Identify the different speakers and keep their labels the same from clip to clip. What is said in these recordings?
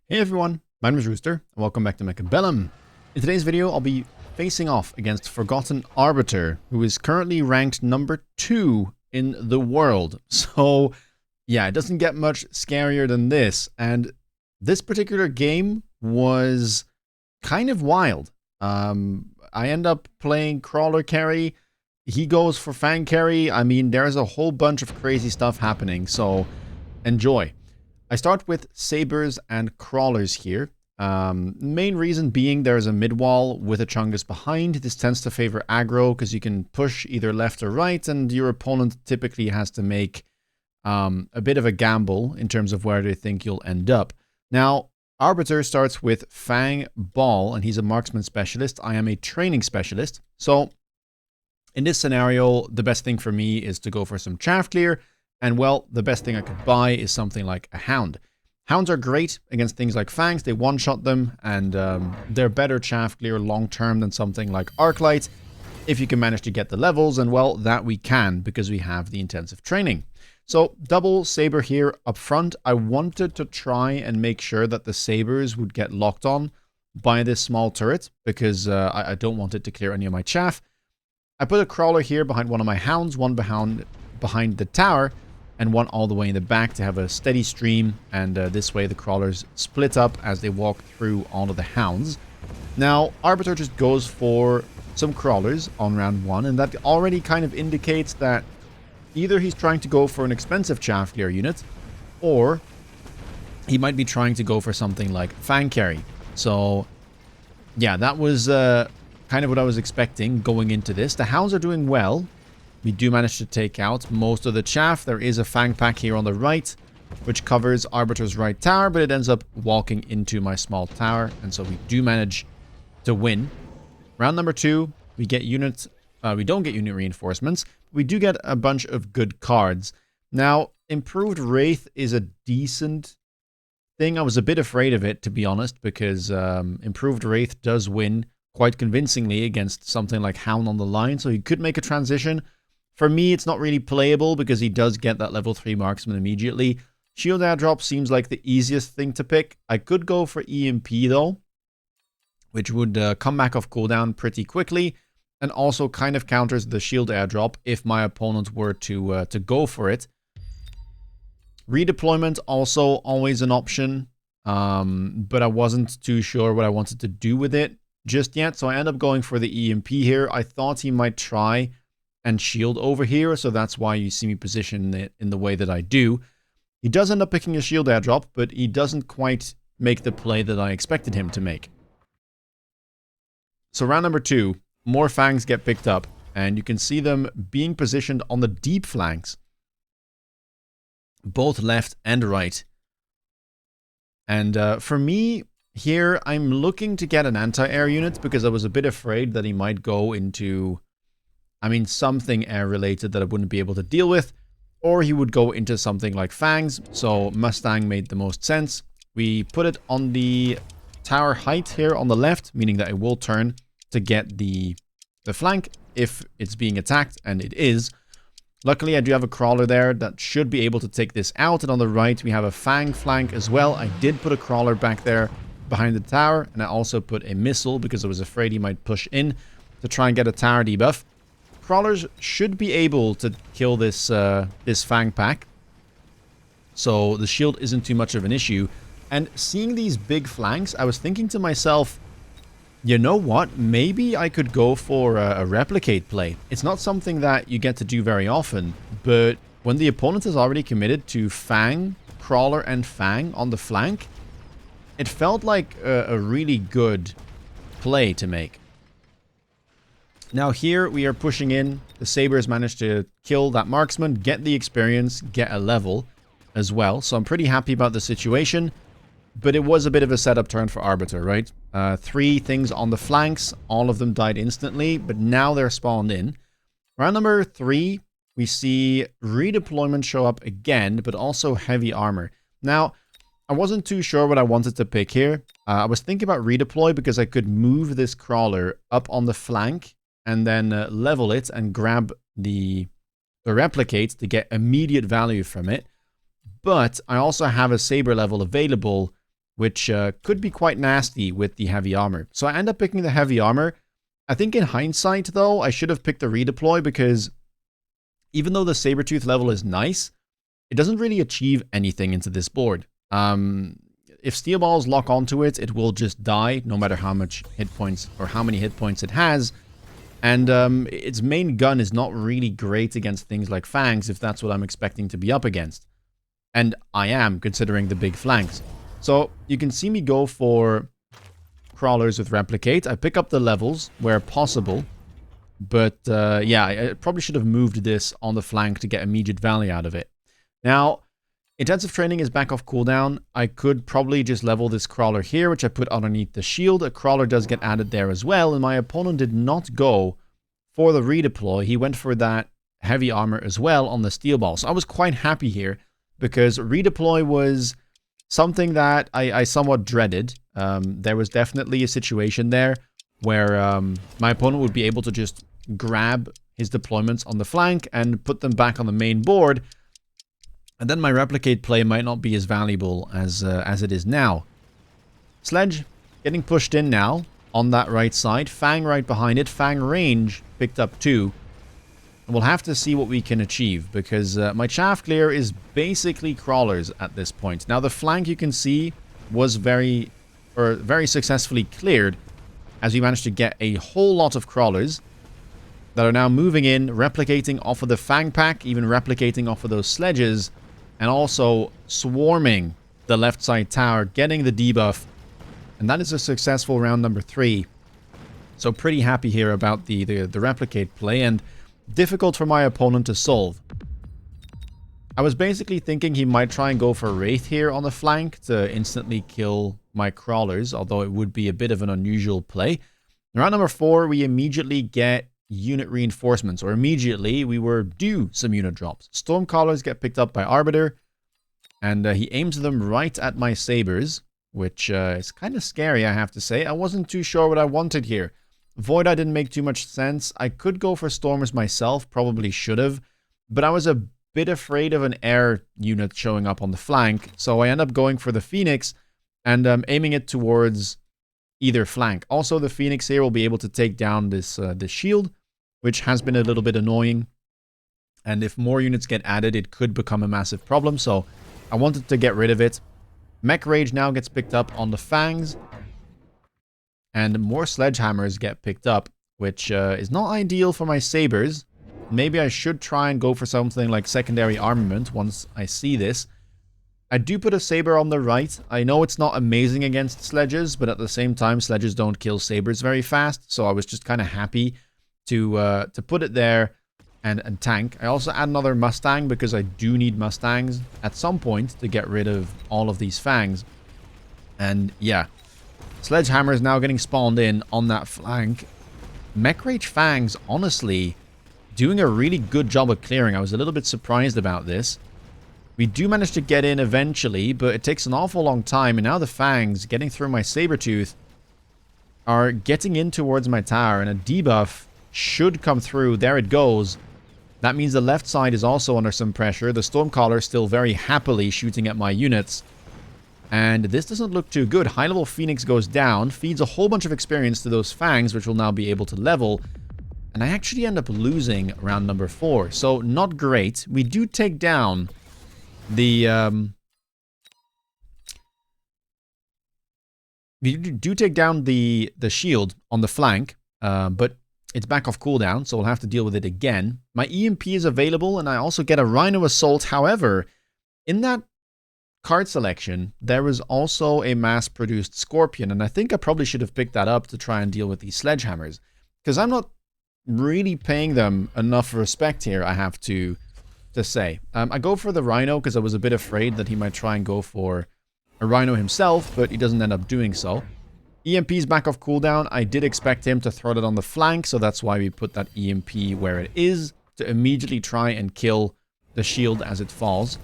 Speaker 1: Hey everyone, my name is Rooster, and welcome back to Mechabellum. In today's video, I'll be facing off against Forgotten Arbiter, who is currently ranked number 2 in the world. So, yeah, it doesn't get much scarier than this, and this particular game was kind of wild. I end up playing Crawler carry, he goes for Fang carry. I mean, there's a whole bunch of crazy stuff happening, so enjoy. I start with sabers and crawlers here. Main reason being there's a mid wall with a Chungus behind. This tends to favor aggro because you can push either left or right, and your opponent typically has to make a bit of a gamble in terms of where they think you'll end up. Now, Arbiter starts with Fang Ball, and he's a marksman specialist. I am a training specialist. So, in this scenario, the best thing for me is to go for some chaff clear. And well, the best thing I could buy is something like a Hound. Hounds are great against things like Fangs. They one-shot them, and they're better chaff clear long-term than something like Arclight if you can manage to get the levels, and well, that we can because we have the intensive training. So, double saber here up front. I wanted to try and make sure that the sabers would get locked on by this small turret because I don't want it to clear any of my chaff. I put a crawler here behind one of my Hounds, one behind the tower, and one all the way in the back to have a steady stream, and this way the crawlers split up as they walk through all of the Hounds. Now, Arbiter just goes for some crawlers on round 1, and that already kind of indicates that either he's trying to go for an expensive chaff clear unit, or he might be trying to go for something like Fang carry. So, yeah, that was kind of what I was expecting going into this. The Hounds are doing well. We do manage to take out most of the chaff. There is a Fang pack here on the right, which covers Arbiter's right tower, but it ends up walking into my small tower, and so we do manage to win. Round number 2, we get units. We don't get unit reinforcements. We do get a bunch of good cards. Now, Improved Wraith is a decent thing. I was a bit afraid of it, to be honest, because Improved Wraith does win quite convincingly against something like Hound on the line, so he could make a transition. For me, it's not really playable because he does get that level 3 marksman immediately. Shield airdrop seems like the easiest thing to pick. I could go for EMP though, which would come back off cooldown pretty quickly, and also kind of counters the shield airdrop if my opponent were to go for it. Redeployment also always an option, but I wasn't too sure what I wanted to do with it just yet, so I end up going for the EMP here. I thought he might try and shield over here, so that's why you see me position it in the way that I do. He does end up picking a shield airdrop, but he doesn't quite make the play that I expected him to make. So round number 2, more Fangs get picked up, and you can see them being positioned on the deep flanks, both left and right. And for me, here, I'm looking to get an anti-air unit because I was a bit afraid that he might go into, I mean, something air-related that I wouldn't be able to deal with, or he would go into something like Fangs, so Mustang made the most sense. We put it on the tower height here on the left, meaning that it will turn to get the flank if it's being attacked, and it is. Luckily, I do have a crawler there that should be able to take this out, and on the right, we have a Fang flank as well. I did put a crawler back there behind the tower, and I also put a missile because I was afraid he might push in to try and get a tower debuff. Crawlers should be able to kill this this Fang pack, so the shield isn't too much of an issue. And seeing these big flanks, I was thinking to myself, you know what, maybe I could go for a replicate play. It's not something that you get to do very often, but when the opponent is already committed to Fang, Crawler, and Fang on the flank, it felt like a really good play to make. Now here we are pushing in. The Sabers managed to kill that marksman, get the experience, get a level as well. So I'm pretty happy about the situation. But it was a bit of a setup turn for Arbiter, right? 3 things on the flanks. All of them died instantly, but now they're spawned in. Round number 3, we see redeployment show up again, but also heavy armor. Now, I wasn't too sure what I wanted to pick here. I was thinking about redeploy because I could move this crawler up on the flank and then level it and grab the replicate to get immediate value from it. But I also have a saber level available which could be quite nasty with the heavy armor. So I end up picking the heavy armor. I think in hindsight, though, I should have picked the redeploy because even though the Sabertooth level is nice, it doesn't really achieve anything into this board. If steel balls lock onto it, it will just die no matter how much hit points or how many hit points it has. And its main gun is not really great against things like fangs if that's what I'm expecting to be up against. And I am, considering the big flanks. So you can see me go for crawlers with replicate. I pick up the levels where possible. But yeah, I probably should have moved this on the flank to get immediate value out of it. Now, intensive training is back off cooldown. I could probably just level this crawler here, which I put underneath the shield. A crawler does get added there as well, and my opponent did not go for the redeploy. He went for that heavy armor as well on the steel ball. So I was quite happy here because redeploy was something that I somewhat dreaded. There was definitely a situation there where my opponent would be able to just grab his deployments on the flank and put them back on the main board. And then my replicate play might not be as valuable as it is now. Sledge getting pushed in now on that right side. Fang right behind it. Fang range picked up 2. And we'll have to see what we can achieve because my chaff clear is basically crawlers at this point. Now the flank you can see was very successfully cleared as we managed to get a whole lot of crawlers that are now moving in, replicating off of the fang pack, even replicating off of those sledges. And also swarming the left side tower, getting the debuff. And that is a successful round number 3. So pretty happy here about the replicate play. And difficult for my opponent to solve. I was basically thinking he might try and go for Wraith here on the flank to instantly kill my crawlers. Although it would be a bit of an unusual play. In round number 4, we immediately get unit reinforcements, or immediately we were due some unit drops. Stormcallers get picked up by Arbiter, and he aims them right at my sabers, which is kind of scary, I have to say. I wasn't too sure what I wanted here. Void Eye didn't make too much sense. I could go for Stormers myself, probably should have, but I was a bit afraid of an air unit showing up on the flank, so I end up going for the Phoenix and aiming it towards either flank. Also, the Phoenix here will be able to take down this shield, which has been a little bit annoying. And if more units get added, it could become a massive problem. So I wanted to get rid of it. Mech Rage now gets picked up on the Fangs. And more Sledgehammers get picked up, which is not ideal for my Sabers. Maybe I should try and go for something like secondary armament once I see this. I do put a Saber on the right. I know it's not amazing against Sledges, but at the same time, Sledges don't kill Sabers very fast. So I was just kind of happy to put it there and tank. I also add another Mustang because I do need Mustangs at some point to get rid of all of these Fangs. And yeah, Sledgehammer is now getting spawned in on that flank. Mech Rage Fangs, honestly, doing a really good job of clearing. I was a little bit surprised about this. We do manage to get in eventually, but it takes an awful long time. And now the Fangs, getting through my Sabertooth, are getting in towards my tower. And a debuff should come through. There it goes. That means the left side is also under some pressure. The Stormcaller still very happily shooting at my units. And this doesn't look too good. High-level Phoenix goes down, feeds a whole bunch of experience to those Fangs, which will now be able to level. And I actually end up losing round number 4. So not great. We do take down the shield on the flank, but it's back off cooldown, so we'll have to deal with it again. My EMP is available, and I also get a Rhino Assault. However, in that card selection, there was also a mass-produced Scorpion, and I think I probably should have picked that up to try and deal with these Sledgehammers, because I'm not really paying them enough respect here, I have to say. I go for the Rhino because I was a bit afraid that he might try and go for a Rhino himself, but he doesn't end up doing so. EMP's back off cooldown. I did expect him to throw it on the flank, so that's why we put that EMP where it is, to immediately try and kill the shield as it falls.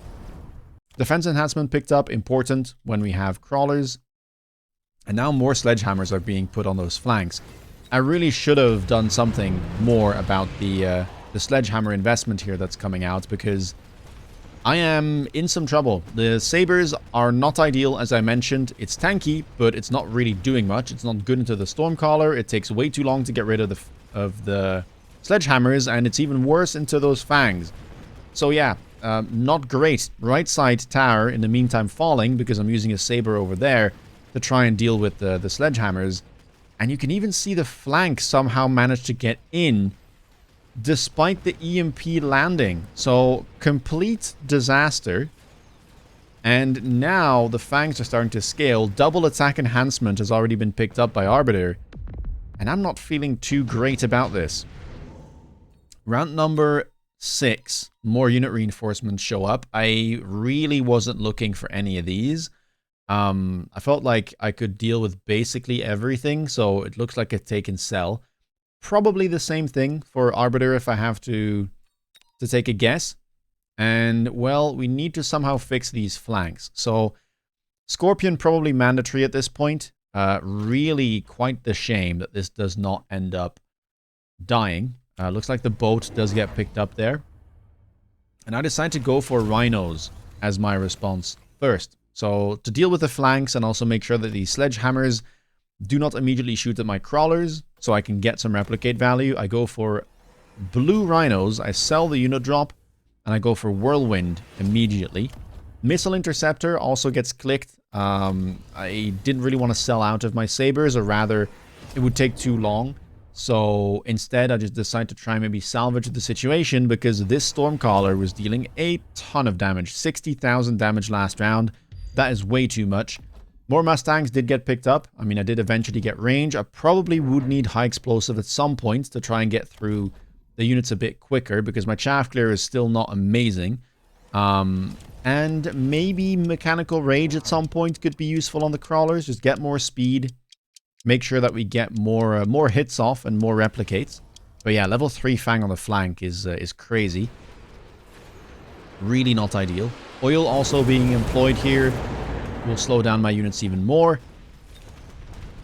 Speaker 1: Defense enhancement picked up, important when we have crawlers. And now more Sledgehammers are being put on those flanks. I really should have done something more about the Sledgehammer investment here that's coming out, because I am in some trouble. The sabers are not ideal, as I mentioned. It's tanky, but it's not really doing much. It's not good into the Stormcaller. It takes way too long to get rid of the Sledgehammers, and it's even worse into those fangs. So yeah, not great. Right side tower, in the meantime, falling, because I'm using a saber over there to try and deal with the Sledgehammers. And you can even see the flank somehow managed to get in, despite the EMP landing. So, complete disaster. And now the fangs are starting to scale. Double attack enhancement has already been picked up by Arbiter. And I'm not feeling too great about this. Round number 6. More unit reinforcements show up. I really wasn't looking for any of these. I felt like I could deal with basically everything. So it looks like a take and sell. Probably the same thing for Arbiter if I have to take a guess. And, well, we need to somehow fix these flanks. So, Scorpion probably mandatory at this point. Really quite the shame that this does not end up dying. Looks like the boat does get picked up there. And I decided to go for Rhinos as my response first. So, to deal with the flanks and also make sure that these Sledgehammers do not immediately shoot at my crawlers, so I can get some replicate value, I go for blue Rhinos, I sell the unit drop, and I go for Whirlwind immediately. Missile Interceptor also gets clicked. I didn't really want to sell out of my sabers, or rather, it would take too long. So instead, I just decided to try and maybe salvage the situation, because this Stormcaller was dealing a ton of damage. 60,000 damage last round. That is way too much. More Mustangs did get picked up. I mean, I did eventually get range. I probably would need high explosive at some point to try and get through the units a bit quicker, because my chaff clear is still not amazing. And maybe mechanical rage at some point could be useful on the crawlers. Just get more speed. Make sure that we get more hits off and more replicates. But yeah, level 3 Fang on the flank is crazy. Really not ideal. Oil also being employed here will slow down my units even more.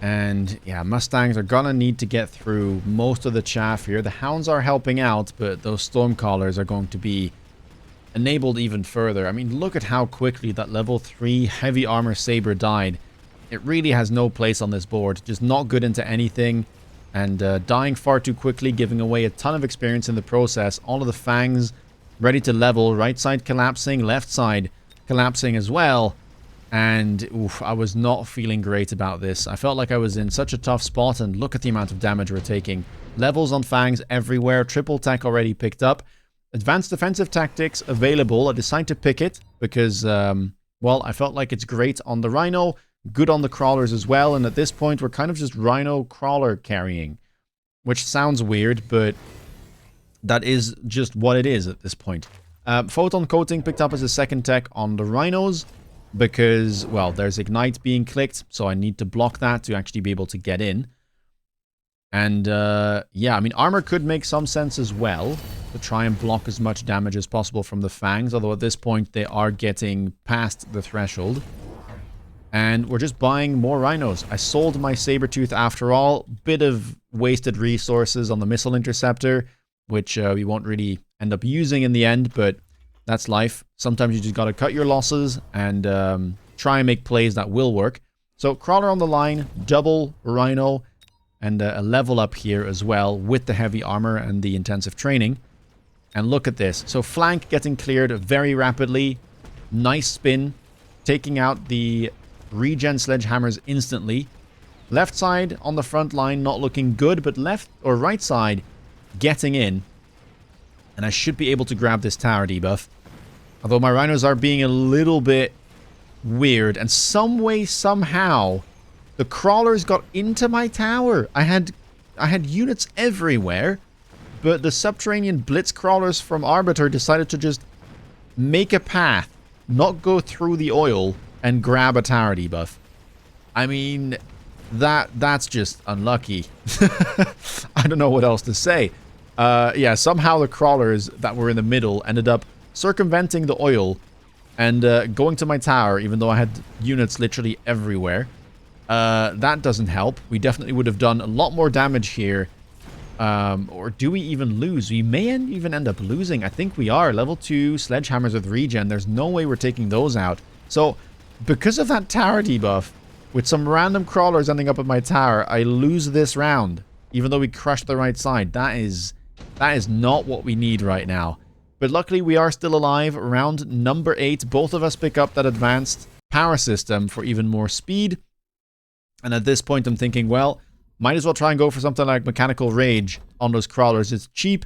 Speaker 1: And yeah, Mustangs are gonna need to get through most of the chaff here. The Hounds are helping out, but those Stormcallers are going to be enabled even further. I mean, look at how quickly that level 3 heavy armor saber died. It really has no place on this board. Just not good into anything. And dying far too quickly, giving away a ton of experience in the process. All of the Fangs ready to level. Right side collapsing, left side collapsing as well. And oof, I was not feeling great about this. I felt like I was in such a tough spot, and look at the amount of damage we're taking. Levels on Fangs everywhere. Triple tech already picked up. Advanced defensive tactics available. I decided to pick it because, well, I felt like it's great on the Rhino, good on the crawlers as well, and at this point we're kind of just Rhino crawler carrying, which sounds weird, but that is just what it is at this point. Photon coating picked up as a second tech on the Rhinos because, well, there's Ignite being clicked, so I need to block that to actually be able to get in. And, yeah, I mean, armor could make some sense as well, to try and block as much damage as possible from the Fangs, although at this point they are getting past the threshold. And we're just buying more Rhinos. I sold my Sabertooth after all. Bit of wasted resources on the Missile Interceptor, which we won't really end up using in the end, but that's life. Sometimes you just gotta cut your losses and try and make plays that will work. So, Crawler on the line, double Rhino, and a level up here as well with the heavy armor and the intensive training. And look at this. So flank getting cleared very rapidly. Nice spin. Taking out the regen Sledgehammers instantly. Left side on the front line not looking good, but left or right side getting in. And I should be able to grab this tower debuff. Although my Rhinos are being a little bit weird. And some way, somehow, the crawlers got into my tower. I had units everywhere, but the subterranean blitz crawlers from Arbiter decided to just make a path, not go through the oil, and grab a tower debuff. I mean, that's just unlucky. I don't know what else to say. Yeah, somehow the crawlers that were in the middle ended up circumventing the oil and going to my tower, even though I had units literally everywhere. That doesn't help. We definitely would have done a lot more damage here Or do we even lose? We may even end up losing. I think we are. Level 2 Sledgehammers with regen. There's no way we're taking those out. So, because of that tower debuff, with some random crawlers ending up at my tower, I lose this round. Even though we crushed the right side. That is not what we need right now. But luckily, we are still alive. Round number 8. Both of us pick up that advanced power system for even more speed. And at this point, I'm thinking, well, might as well try and go for something like Mechanical Rage on those crawlers. It's cheap,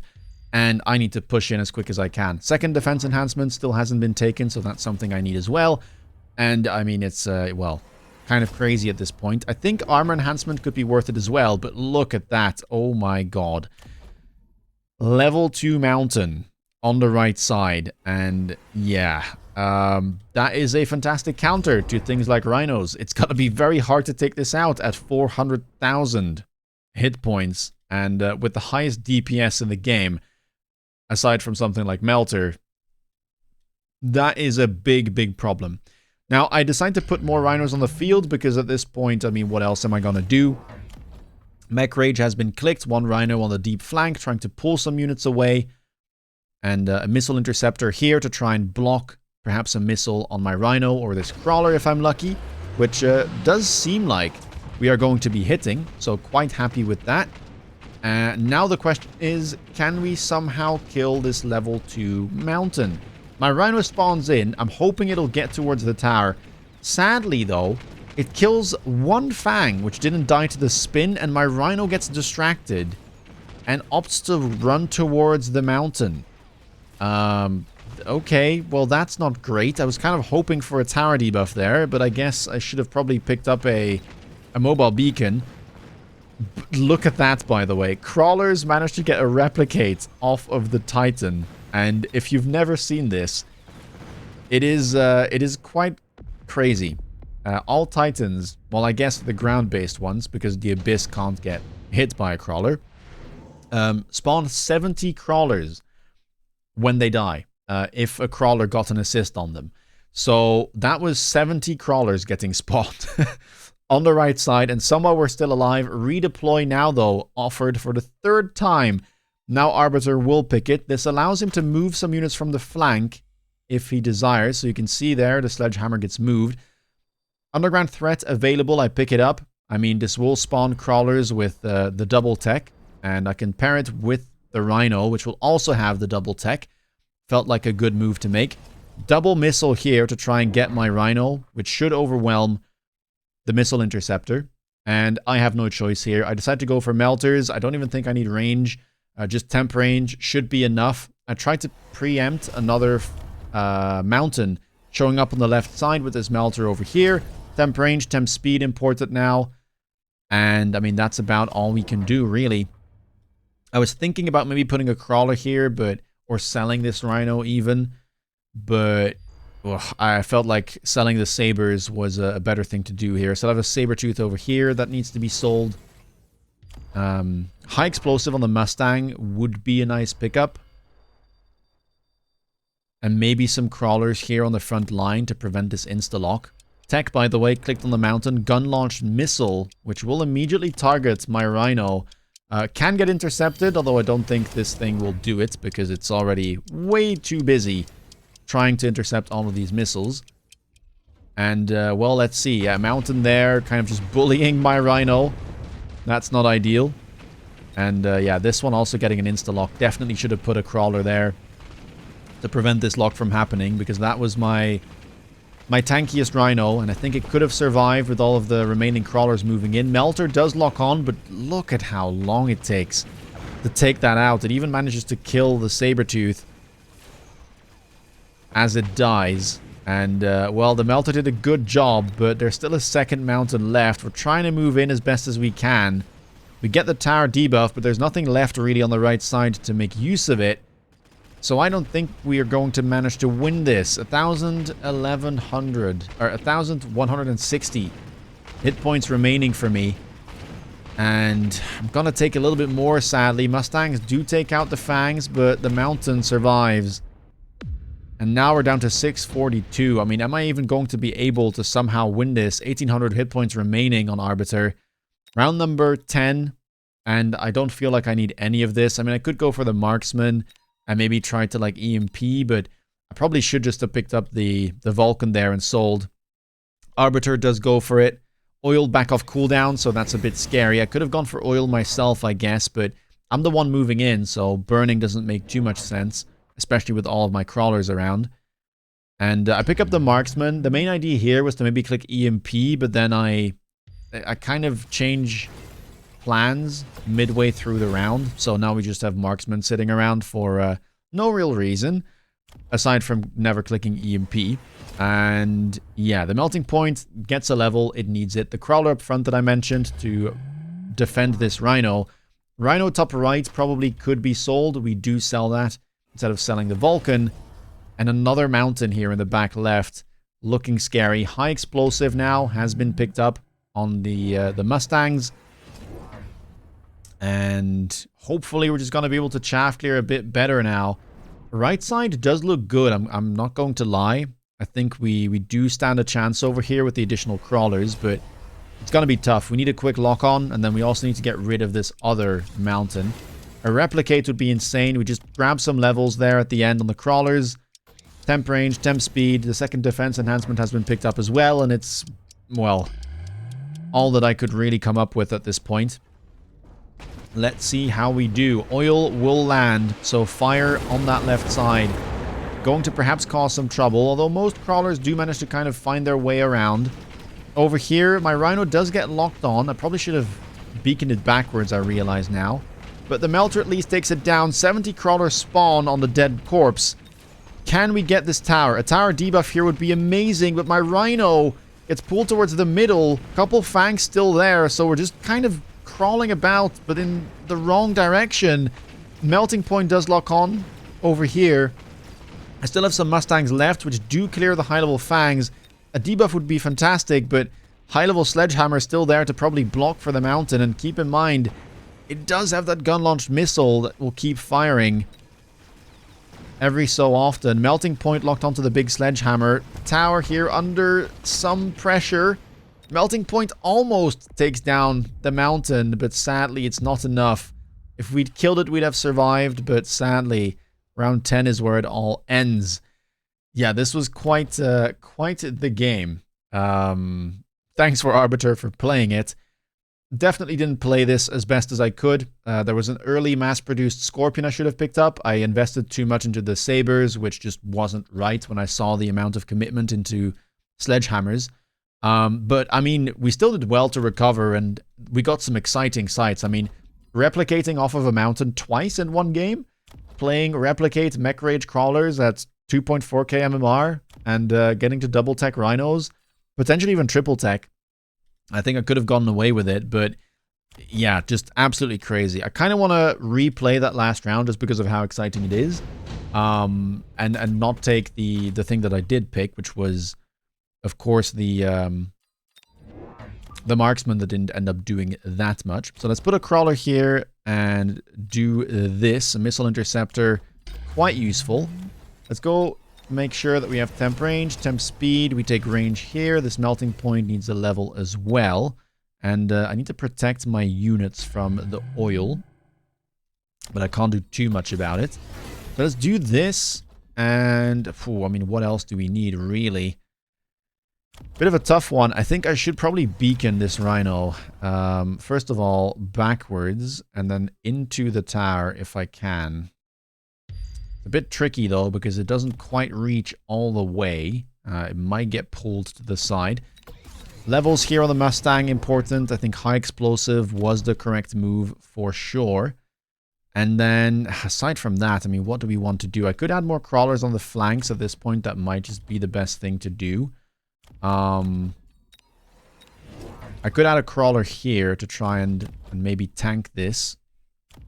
Speaker 1: and I need to push in as quick as I can. Second defense enhancement still hasn't been taken, so that's something I need as well. And, I mean, it's, well, kind of crazy at this point. I think armor enhancement could be worth it as well, but look at that. Oh my god. Level 2 mountain on the right side, and yeah, that is a fantastic counter to things like rhinos. It's got to be very hard to take this out at 400,000 hit points, and with the highest DPS in the game, aside from something like Melter, that is a big problem. Now, I decided to put more rhinos on the field because at this point, I mean, what else am I going to do? Mech Rage has been clicked, one rhino on the deep flank, trying to pull some units away, and a missile interceptor here to try and block perhaps a missile on my rhino or this crawler if I'm lucky, which does seem like we are going to be hitting, so quite happy with that. Now the question is, can we somehow kill this level 2 mountain? My rhino spawns in, I'm hoping it'll get towards the tower. Sadly though, it kills one fang, which didn't die to the spin, and my rhino gets distracted and opts to run towards the mountain. Okay, well that's not great. I was kind of hoping for a tower debuff there, but I guess I should have probably picked up a mobile beacon. Look at that, by the way. Crawlers managed to get a replicate off of the Titan, and if you've never seen this, it is quite crazy. All Titans, well I guess the ground-based ones, because the Abyss can't get hit by a crawler, spawn 70 crawlers when they die, if a crawler got an assist on them. So that was 70 crawlers getting spawned on the right side, and somehow we're still alive. Redeploy now, though, offered for the 3rd time. Now Arbiter will pick it. This allows him to move some units from the flank if he desires. So you can see there, the Sledgehammer gets moved. Underground threat available, I pick it up. I mean, this will spawn crawlers with the double tech, and I can pair it with the Rhino, which will also have the double tech. Felt like a good move to make. Double missile here to try and get my Rhino, which should overwhelm the missile interceptor. And I have no choice here. I decided to go for melters. I don't even think I need range. Just temp range should be enough. I tried to preempt another mountain showing up on the left side with this melter over here. Temp range, temp speed imported now. And, I mean, that's about all we can do, really. I was thinking about maybe putting a crawler here, or selling this Rhino even. But I felt like selling the sabers was a better thing to do here. So I have a saber tooth over here that needs to be sold. High explosive on the Mustang would be a nice pickup. And maybe some crawlers here on the front line to prevent this insta-lock. Tech, by the way, clicked on the mountain. Gun-launched missile, which will immediately target my Rhino. Can get intercepted, although I don't think this thing will do it because it's already way too busy trying to intercept all of these missiles. And, well, let's see. A mountain there, kind of just bullying my Rhino. That's not ideal. And, yeah, this one also getting an insta-lock. Definitely should have put a crawler there to prevent this lock from happening, because that was my tankiest Rhino, and I think it could have survived with all of the remaining crawlers moving in. Melter does lock on, but look at how long it takes to take that out. It even manages to kill the Sabertooth as it dies. And, well, the Melter did a good job, but there's still a second mountain left. We're trying to move in as best as we can. We get the tower debuff, but there's nothing left really on the right side to make use of it. So I don't think we are going to manage to win this. 1,100, or 1,160 hit points remaining for me. And I'm going to take a little bit more, sadly. Mustangs do take out the fangs, but the mountain survives. And now we're down to 642. I mean, am I even going to be able to somehow win this? 1,800 hit points remaining on Arbiter. Round number 10. And I don't feel like I need any of this. I mean, I could go for the marksman and maybe try to like EMP, but I probably should just have picked up the Vulcan there and sold. Arbiter does go for it. Oil back off cooldown, so that's a bit scary. I could have gone for oil myself, I guess, but I'm the one moving in, so burning doesn't make too much sense, especially with all of my crawlers around. And I pick up the marksman. The main idea here was to maybe click EMP, but then I kind of change plans midway through the round. So now we just have marksman sitting around for no real reason, aside from never clicking EMP. And yeah, the melting point gets a level. It needs it. The crawler up front that I mentioned to defend this Rhino. Rhino top right probably could be sold. We do sell that instead of selling the Vulcan. And another mountain here in the back left, looking scary. High explosive now has been picked up on the Mustangs. And hopefully we're just going to be able to chaff clear a bit better now. Right side does look good. I'm not going to lie. I think we do stand a chance over here with the additional crawlers, but it's going to be tough. We need a quick lock-on, and then we also need to get rid of this other mountain. A replicate would be insane. We just grab some levels there at the end on the crawlers. Temp range, temp speed. The second defense enhancement has been picked up as well, and it's, well, all that I could really come up with at this point. Let's see how we do. Oil will land, so fire on that left side. Going to perhaps cause some trouble, although most crawlers do manage to kind of find their way around. Over here, my Rhino does get locked on. I probably should have beaconed it backwards, I realize now. But the melter at least takes it down. 70 crawlers spawn on the dead corpse. Can we get this tower? A tower debuff here would be amazing, but my Rhino gets pulled towards the middle. Couple fangs still there, so we're just kind of crawling about, but in the wrong direction. Melting point does lock on over here. I still have some Mustangs left, which do clear the high-level fangs. A debuff would be fantastic, but high-level Sledgehammer is still there to probably block for the mountain. And keep in mind, it does have that gun-launched missile that will keep firing every so often. Melting point locked onto the big Sledgehammer. Tower here under some pressure. Melting point almost takes down the mountain, but sadly it's not enough. If we'd killed it, we'd have survived, but sadly, round 10 is where it all ends. Yeah, this was quite the game. Thanks for Arbiter for playing it. Definitely didn't play this as best as I could. There was an early mass-produced Scorpion I should have picked up. I invested too much into the Sabers, which just wasn't right when I saw the amount of commitment into Sledgehammers. But, I mean, we still did well to recover, and we got some exciting sights. I mean, replicating off of a mountain twice in one game, playing replicate mech rage crawlers at 2.4k MMR, and getting to double tech rhinos, potentially even triple tech. I think I could have gotten away with it, but yeah, just absolutely crazy. I kind of want to replay that last round just because of how exciting it is, and not take the thing that I did pick, which was, of course, the marksman that didn't end up doing that much. So let's put a crawler here and do this. A missile interceptor, quite useful. Let's go make sure that we have temp range, temp speed. We take range here. This melting point needs a level as well. And I need to protect my units from the oil, but I can't do too much about it. So let's do this. And, I mean, what else do we need, really? Bit of a tough one. I think I should probably beacon this Rhino. First of all, backwards, and then into the tower if I can. A bit tricky, though, because it doesn't quite reach all the way. It might get pulled to the side. Levels here on the Mustang, important. I think high explosive was the correct move for sure. And then, aside from that, I mean, what do we want to do? I could add more crawlers on the flanks at this point. That might just be the best thing to do. I could add a crawler here to try and maybe tank this.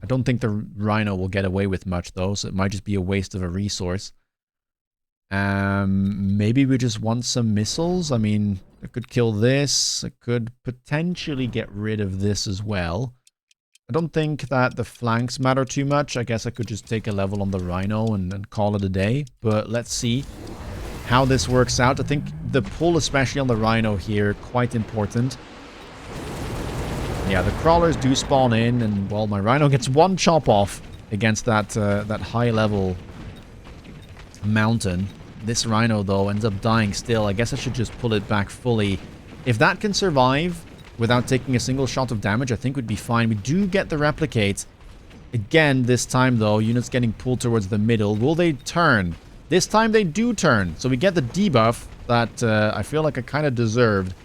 Speaker 1: I don't think the Rhino will get away with much, though, so it might just be a waste of a resource. Maybe we just want some missiles. I mean, I could kill this. I could potentially get rid of this as well. I don't think that the flanks matter too much. I guess I could just take a level on the Rhino and call it a day. But let's see how this works out. I think the pull, especially on the Rhino here, quite important. Yeah, the crawlers do spawn in, and, well, my Rhino gets one chop off against that that high-level mountain. This Rhino, though, ends up dying still. I guess I should just pull it back fully. If that can survive without taking a single shot of damage, I think would be fine. We do get the replicate. Again, this time, though, units getting pulled towards the middle. Will they turn? This time they do turn. So we get the debuff that I feel like I kind of deserved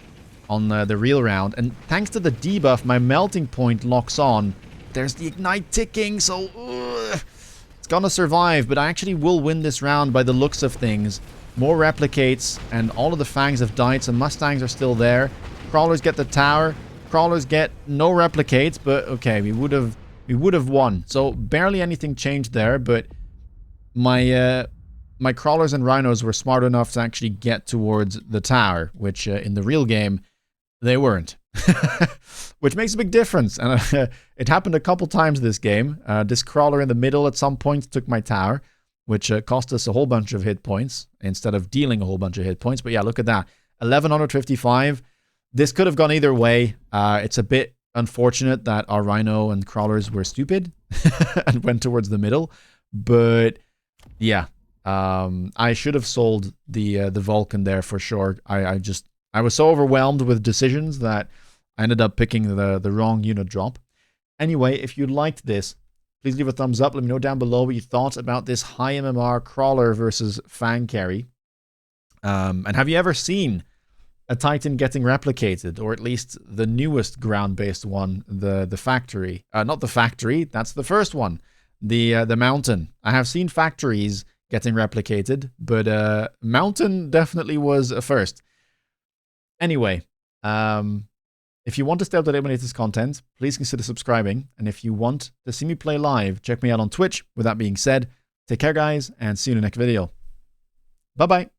Speaker 1: on the real round. And thanks to the debuff, my melting point locks on. There's the ignite ticking, so it's gonna survive. But I actually will win this round by the looks of things. More replicates, and all of the fangs have died. Some mustangs are still there. Crawlers get the tower. Crawlers get no replicates, but okay, we would have won. So barely anything changed there, but my my crawlers and rhinos were smart enough to actually get towards the tower, which in the real game they weren't. Which makes a big difference, and it happened a couple times this game. This crawler in the middle at some point took my tower, which cost us a whole bunch of hit points instead of dealing a whole bunch of hit points. But yeah, look at that. 1155. This could have gone either way. It's a bit unfortunate that our Rhino and crawlers were stupid and went towards the middle. But yeah, I should have sold the Vulcan there for sure. I was so overwhelmed with decisions that I ended up picking the wrong unit drop. Anyway, if you liked this, please leave a thumbs up. Let me know down below what you thought about this high MMR crawler versus fang carry. And have you ever seen a Titan getting replicated, or at least the newest ground-based one, the factory? Not the factory, that's the first one. The mountain. I have seen factories getting replicated, but mountain definitely was a first. Anyway, if you want to stay up to date with latest content, please consider subscribing. And if you want to see me play live, check me out on Twitch. With that being said, take care, guys, and see you in the next video. Bye-bye.